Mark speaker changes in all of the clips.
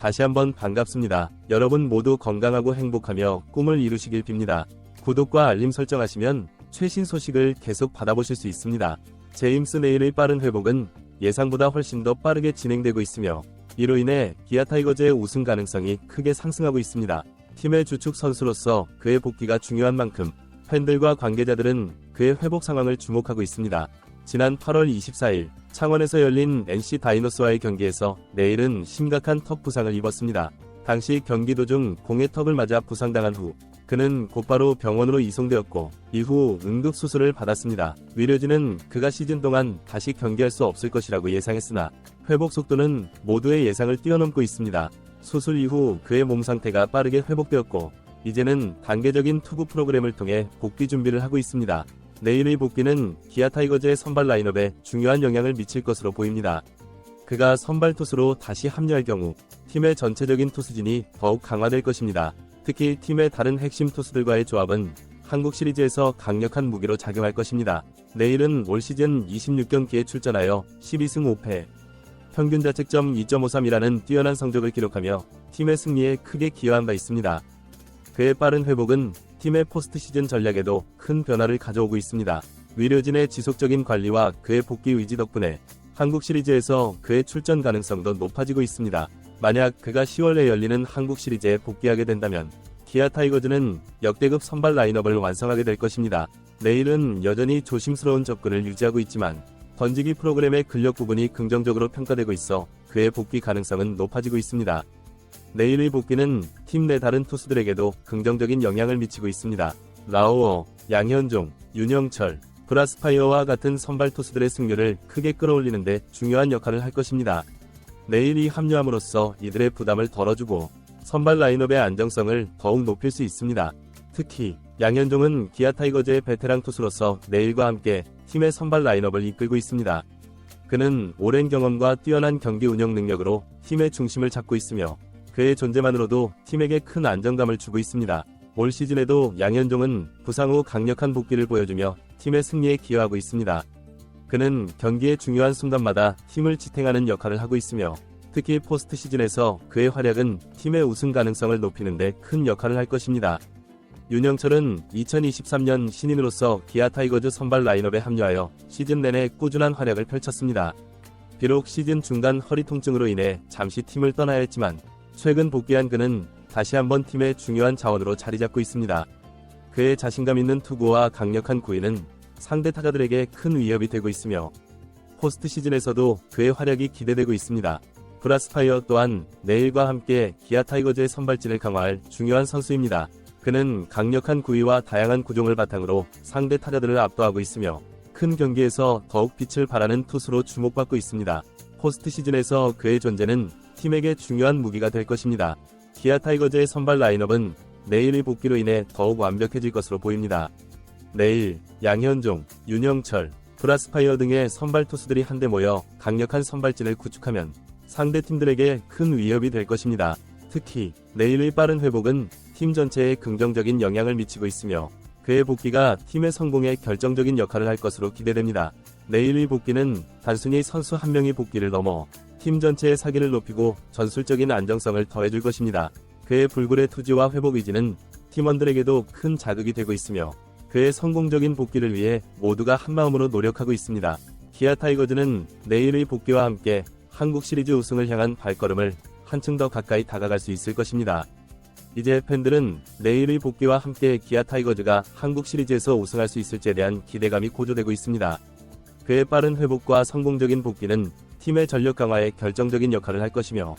Speaker 1: 다시 한번 반갑습니다. 여러분 모두 건강하고 행복하며 꿈을 이루시길 빕니다. 구독과 알림 설정하시면 최신 소식을 계속 받아보실 수 있습니다. 제임스 네일의 빠른 회복은 예상보다 훨씬 더 빠르게 진행되고 있으며 이로 인해 기아 타이거즈의 우승 가능성이 크게 상승하고 있습니다. 팀의 주축 선수로서 그의 복귀가 중요한 만큼 팬들과 관계자들은 그의 회복 상황을 주목하고 있습니다. 지난 8월 24일 창원에서 열린 NC 다이노스와의 경기에서 네일은 심각한 턱 부상을 입었습니다. 당시 경기 도중 공의 턱을 맞아 부상당한 후 그는 곧바로 병원으로 이송되었고 이후 응급수술을 받았습니다. 의료진은 그가 시즌 동안 다시 경기할 수 없을 것이라고 예상했으나 회복 속도는 모두의 예상을 뛰어넘고 있습니다. 수술 이후 그의 몸 상태가 빠르게 회복되었고 이제는 단계적인 투구 프로그램을 통해 복귀 준비를 하고 있습니다. 네일의 복귀는 기아 타이거즈의 선발 라인업에 중요한 영향을 미칠 것으로 보입니다. 그가 선발 투수로 다시 합류할 경우 팀의 전체적인 투수진이 더욱 강화될 것입니다. 특히 팀의 다른 핵심 투수들과의 조합은 한국 시리즈에서 강력한 무기로 작용할 것입니다. 네일은 올 시즌 26경기에 출전하여 12승 5패, 평균 자책점 2.53이라는 뛰어난 성적을 기록하며 팀의 승리에 크게 기여한 바 있습니다. 그의 빠른 회복은 팀의 포스트 시즌 전략에도 큰 변화를 가져오고 있습니다. 의료진의 지속적인 관리와 그의 복귀 의지 덕분에 한국 시리즈에서 그의 출전 가능성도 높아지고 있습니다. 만약 그가 10월에 열리는 한국 시리즈에 복귀하게 된다면 기아 타이거즈는 역대급 선발 라인업을 완성하게 될 것입니다. 네일은 여전히 조심스러운 접근을 유지하고 있지만 던지기 프로그램의 근력 부분이 긍정적으로 평가되고 있어 그의 복귀 가능성은 높아지고 있습니다. 네일의 복귀는 팀 내 다른 투수들에게도 긍정적인 영향을 미치고 있습니다. 라오어, 양현종, 윤영철, 브라스파이어와 같은 선발 투수들의 승률을 크게 끌어올리는 데 중요한 역할을 할 것입니다. 네일이 합류함으로써 이들의 부담을 덜어주고 선발 라인업의 안정성을 더욱 높일 수 있습니다. 특히 양현종은 기아 타이거즈의 베테랑 투수로서 네일과 함께 팀의 선발 라인업을 이끌고 있습니다. 그는 오랜 경험과 뛰어난 경기 운영 능력으로 팀의 중심을 잡고 있으며 그의 존재만으로도 팀에게 큰 안정감을 주고 있습니다. 올 시즌에도 양현종은 부상 후 강력한 복귀를 보여주며 팀의 승리에 기여하고 있습니다. 그는 경기의 중요한 순간마다 팀을 지탱하는 역할을 하고 있으며 특히 포스트 시즌에서 그의 활약은 팀의 우승 가능성을 높이는 데 큰 역할을 할 것입니다. 윤영철은 2023년 신인으로서 기아 타이거즈 선발 라인업에 합류하여 시즌 내내 꾸준한 활약을 펼쳤습니다. 비록 시즌 중간 허리 통증으로 인해 잠시 팀을 떠나야 했지만 최근 복귀한 그는 다시 한번 팀의 중요한 자원으로 자리잡고 있습니다. 그의 자신감 있는 투구와 강력한 구위는 상대 타자들에게 큰 위협이 되고 있으며 포스트 시즌에서도 그의 활약이 기대되고 있습니다. 브라스파이어 또한 네일과 함께 기아 타이거즈의 선발진을 강화할 중요한 선수입니다. 그는 강력한 구위와 다양한 구종을 바탕으로 상대 타자들을 압도하고 있으며 큰 경기에서 더욱 빛을 발하는 투수로 주목받고 있습니다. 포스트 시즌에서 그의 존재는 팀에게 중요한 무기가 될 것입니다. 기아 타이거즈의 선발 라인업은 네일의 복귀로 인해 더욱 완벽해질 것으로 보입니다. 네일, 양현종, 윤영철, 브라스파이어 등의 선발 투수들이 한데 모여 강력한 선발진을 구축하면 상대 팀들에게 큰 위협이 될 것입니다. 특히 네일의 빠른 회복은 팀 전체에 긍정적인 영향을 미치고 있으며 그의 복귀가 팀의 성공에 결정적인 역할을 할 것으로 기대됩니다. 네일의 복귀는 단순히 선수 한 명의 복귀를 넘어 팀 전체의 사기를 높이고 전술적인 안정성을 더해줄 것입니다. 그의 불굴의 투지와 회복 의지는 팀원들에게도 큰 자극이 되고 있으며 그의 성공적인 복귀를 위해 모두가 한마음으로 노력하고 있습니다. 기아 타이거즈는 네일의 복귀와 함께 한국 시리즈 우승을 향한 발걸음을 한층 더 가까이 다가갈 수 있을 것입니다. 이제 팬들은 네일의 복귀와 함께 기아 타이거즈가 한국 시리즈에서 우승할 수 있을지에 대한 기대감이 고조되고 있습니다. 그의 빠른 회복과 성공적인 복귀는 팀의 전력 강화에 결정적인 역할을 할 것이며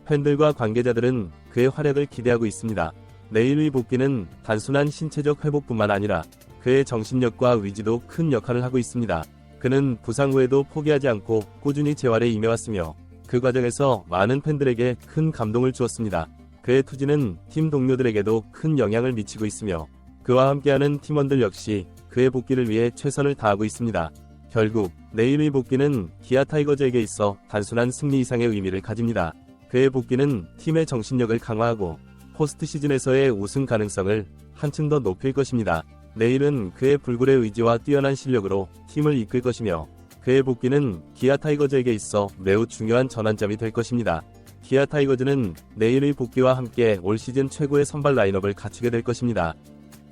Speaker 1: 팬들과 관계자들은 그의 활약을 기대하고 있습니다. 네일의 복귀는 단순한 신체적 회복뿐만 아니라 그의 정신력과 의지도 큰 역할을 하고 있습니다. 그는 부상 후에도 포기하지 않고 꾸준히 재활에 임해왔으며 그 과정에서 많은 팬들에게 큰 감동을 주었습니다. 그의 투지는 팀 동료들에게도 큰 영향을 미치고 있으며 그와 함께하는 팀원들 역시 그의 복귀를 위해 최선을 다하고 있습니다. 결국 네일의 복귀는 기아 타이거즈에게 있어 단순한 승리 이상의 의미를 가집니다. 그의 복귀는 팀의 정신력을 강화하고 포스트 시즌에서의 우승 가능성을 한층 더 높일 것입니다. 네일은 그의 불굴의 의지와 뛰어난 실력으로 팀을 이끌 것이며 그의 복귀는 기아 타이거즈에게 있어 매우 중요한 전환점이 될 것입니다. 기아 타이거즈는 내일의 복귀와 함께 올 시즌 최고의 선발 라인업을 갖추게 될 것입니다.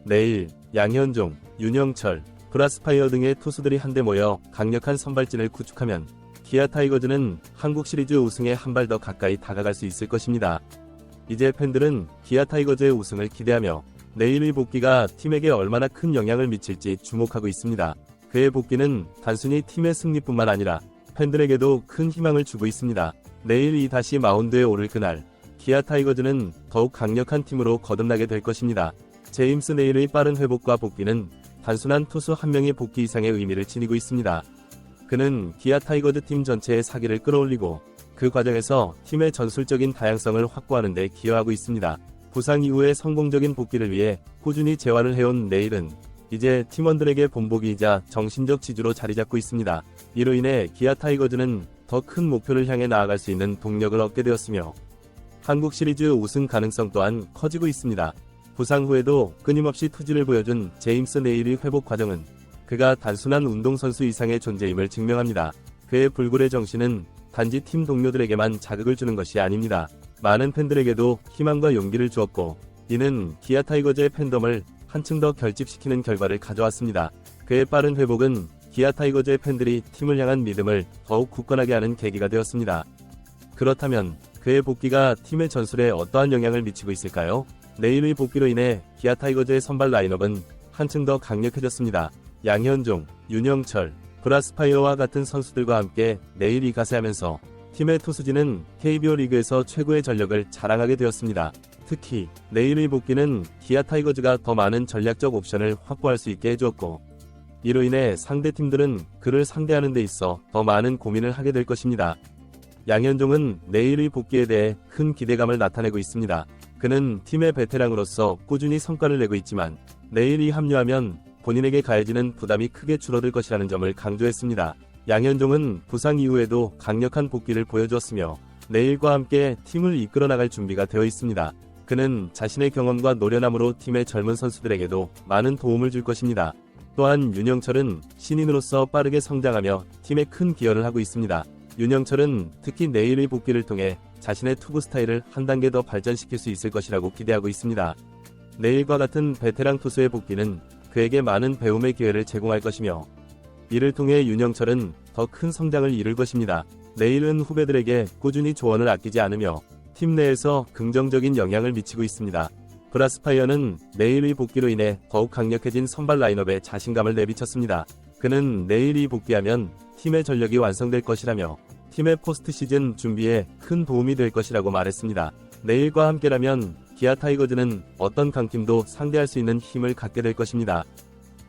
Speaker 1: 내일 양현종, 윤영철, 브라스파이어 등의 투수들이 한데 모여 강력한 선발진을 구축하면 기아 타이거즈는 한국 시리즈 우승에 한 발 더 가까이 다가갈 수 있을 것입니다. 이제 팬들은 기아 타이거즈의 우승을 기대하며 내일의 복귀가 팀에게 얼마나 큰 영향을 미칠지 주목하고 있습니다. 그의 복귀는 단순히 팀의 승리뿐만 아니라 팬들에게도 큰 희망을 주고 있습니다. 내일이 다시 마운드에 오를 그날, 기아 타이거즈는 더욱 강력한 팀으로 거듭나게 될 것입니다. 제임스 네일의 빠른 회복과 복귀는 단순한 투수 한 명의 복귀 이상의 의미를 지니고 있습니다. 그는 기아 타이거즈 팀 전체의 사기를 끌어올리고 그 과정에서 팀의 전술적인 다양성을 확보하는 데 기여하고 있습니다. 부상 이후의 성공적인 복귀를 위해 꾸준히 재활을 해온 네일은 이제 팀원들에게 본보기이자 정신적 지주로 자리잡고 있습니다. 이로 인해 기아 타이거즈는 더 큰 목표를 향해 나아갈 수 있는 동력을 얻게 되었으며 한국 시리즈 우승 가능성 또한 커지고 있습니다. 부상 후에도 끊임없이 투지를 보여준 제임스 네일의 회복 과정은 그가 단순한 운동선수 이상의 존재임을 증명합니다. 그의 불굴의 정신은 단지 팀 동료들에게만 자극을 주는 것이 아닙니다. 많은 팬들에게도 희망과 용기를 주었고 이는 기아 타이거즈의 팬덤을 한층 더 결집시키는 결과를 가져왔습니다. 그의 빠른 회복은 기아 타이거즈의 팬들이 팀을 향한 믿음을 더욱 굳건하게 하는 계기가 되었습니다. 그렇다면 그의 복귀가 팀의 전술에 어떠한 영향을 미치고 있을까요? 내일의 복귀로 인해 기아 타이거즈의 선발 라인업은 한층 더 강력해졌습니다. 양현종, 윤영철, 브라스파이어와 같은 선수들과 함께 내일이 가세하면서 팀의 투수진은 KBO 리그에서 최고의 전력을 자랑하게 되었습니다. 특히 내일의 복귀는 기아 타이거즈가 더 많은 전략적 옵션을 확보할 수 있게 해주었고 이로 인해 상대팀들은 그를 상대하는 데 있어 더 많은 고민을 하게 될 것입니다. 양현종은 내일의 복귀에 대해 큰 기대감을 나타내고 있습니다. 그는 팀의 베테랑으로서 꾸준히 성과를 내고 있지만 내일이 합류하면 본인에게 가해지는 부담이 크게 줄어들 것이라는 점을 강조했습니다. 양현종은 부상 이후에도 강력한 복귀를 보여주었으며 내일과 함께 팀을 이끌어 나갈 준비가 되어 있습니다. 그는 자신의 경험과 노련함으로 팀의 젊은 선수들에게도 많은 도움을 줄 것입니다. 또한 윤영철은 신인으로서 빠르게 성장하며 팀에 큰 기여를 하고 있습니다. 윤영철은 특히 내일의 복귀를 통해 자신의 투구 스타일을 한 단계 더 발전시킬 수 있을 것이라고 기대하고 있습니다. 내일과 같은 베테랑 투수의 복귀는 그에게 많은 배움의 기회를 제공할 것이며 이를 통해 윤영철은 더 큰 성장을 이룰 것입니다. 내일은 후배들에게 꾸준히 조언을 아끼지 않으며 팀 내에서 긍정적인 영향을 미치고 있습니다. 브라스파이어는 내일의 복귀로 인해 더욱 강력해진 선발 라인업에 자신감을 내비쳤습니다. 그는 내일이 복귀하면 팀의 전력이 완성될 것이라며 팀의 포스트 시즌 준비에 큰 도움이 될 것이라고 말했습니다. 내일과 함께라면 기아 타이거즈는 어떤 강팀도 상대할 수 있는 힘을 갖게 될 것입니다.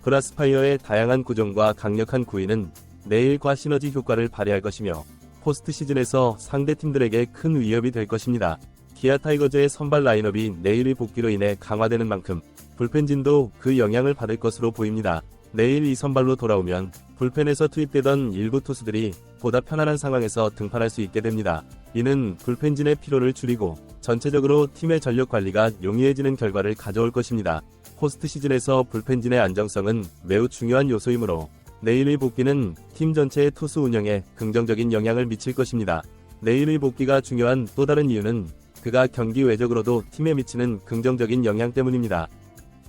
Speaker 1: 브라스파이어의 다양한 구종과 강력한 구위는 내일과 시너지 효과를 발휘할 것이며 포스트 시즌에서 상대팀들에게 큰 위협이 될 것입니다. 기아 타이거즈의 선발 라인업이 내일의 복귀로 인해 강화되는 만큼 불펜진도 그 영향을 받을 것으로 보입니다. 내일 이 선발로 돌아오면 불펜에서 투입되던 일부 투수들이 보다 편안한 상황에서 등판할 수 있게 됩니다. 이는 불펜진의 피로를 줄이고 전체적으로 팀의 전력 관리가 용이해지는 결과를 가져올 것입니다. 포스트 시즌에서 불펜진의 안정성은 매우 중요한 요소이므로 내일의 복귀는 팀 전체의 투수 운영에 긍정적인 영향을 미칠 것입니다. 내일의 복귀가 중요한 또 다른 이유는 그가 경기 외적으로도 팀에 미치는 긍정적인 영향 때문입니다.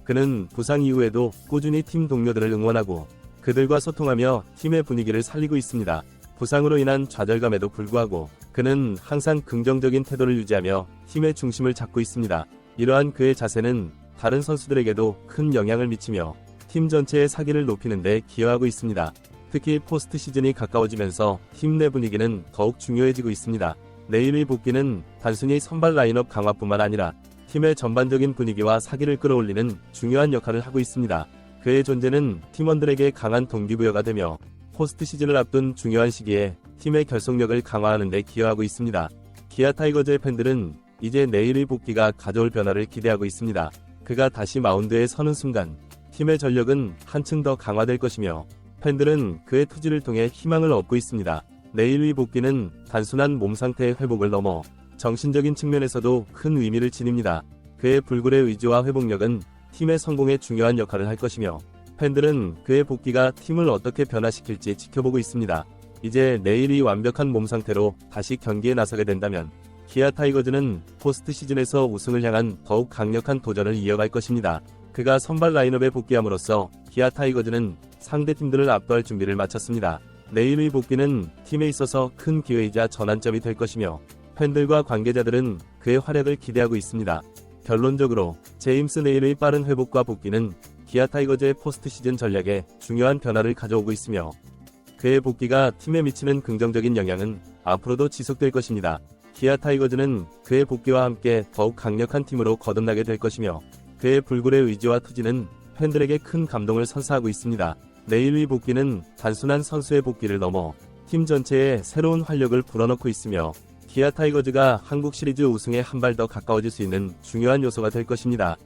Speaker 1: 그는 부상 이후에도 꾸준히 팀 동료들을 응원하고 그들과 소통하며 팀의 분위기를 살리고 있습니다. 부상으로 인한 좌절감에도 불구하고 그는 항상 긍정적인 태도를 유지하며 팀의 중심을 잡고 있습니다. 이러한 그의 자세는 다른 선수들에게도 큰 영향을 미치며 팀 전체의 사기를 높이는 데 기여하고 있습니다. 특히 포스트 시즌이 가까워지면서 팀 내 분위기는 더욱 중요해지고 있습니다. 내일의 복귀는 단순히 선발 라인업 강화뿐만 아니라 팀의 전반적인 분위기와 사기를 끌어올리는 중요한 역할을 하고 있습니다. 그의 존재는 팀원들에게 강한 동기부여가 되며 포스트 시즌을 앞둔 중요한 시기에 팀의 결속력을 강화하는 데 기여하고 있습니다. 기아 타이거즈의 팬들은 이제 내일의 복귀가 가져올 변화를 기대하고 있습니다. 그가 다시 마운드에 서는 순간 팀의 전력은 한층 더 강화될 것이며 팬들은 그의 투지를 통해 희망을 얻고 있습니다. 내일의 복귀는 단순한 몸 상태의 회복을 넘어 정신적인 측면에서도 큰 의미를 지닙니다. 그의 불굴의 의지와 회복력은 팀의 성공에 중요한 역할을 할 것이며 팬들은 그의 복귀가 팀을 어떻게 변화시킬지 지켜보고 있습니다. 이제 내일이 완벽한 몸 상태로 다시 경기에 나서게 된다면 기아 타이거즈는 포스트 시즌에서 우승을 향한 더욱 강력한 도전을 이어갈 것입니다. 그가 선발 라인업에 복귀함으로써 기아 타이거즈는 상대 팀들을 압도할 준비를 마쳤습니다. 내일의 복귀는 팀에 있어서 큰 기회이자 전환점이 될 것이며 팬들과 관계자들은 그의 활약을 기대하고 있습니다. 결론적으로 제임스 네일의 빠른 회복과 복귀는 기아 타이거즈의 포스트 시즌 전략에 중요한 변화를 가져오고 있으며 그의 복귀가 팀에 미치는 긍정적인 영향은 앞으로도 지속될 것입니다. 기아 타이거즈는 그의 복귀와 함께 더욱 강력한 팀으로 거듭나게 될 것이며 그의 불굴의 의지와 투지는 팬들에게 큰 감동을 선사하고 있습니다. 네일의 복귀는 단순한 선수의 복귀를 넘어 팀 전체에 새로운 활력을 불어넣고 있으며 기아 타이거즈가 한국 시리즈 우승에 한 발 더 가까워질 수 있는 중요한 요소가 될 것입니다.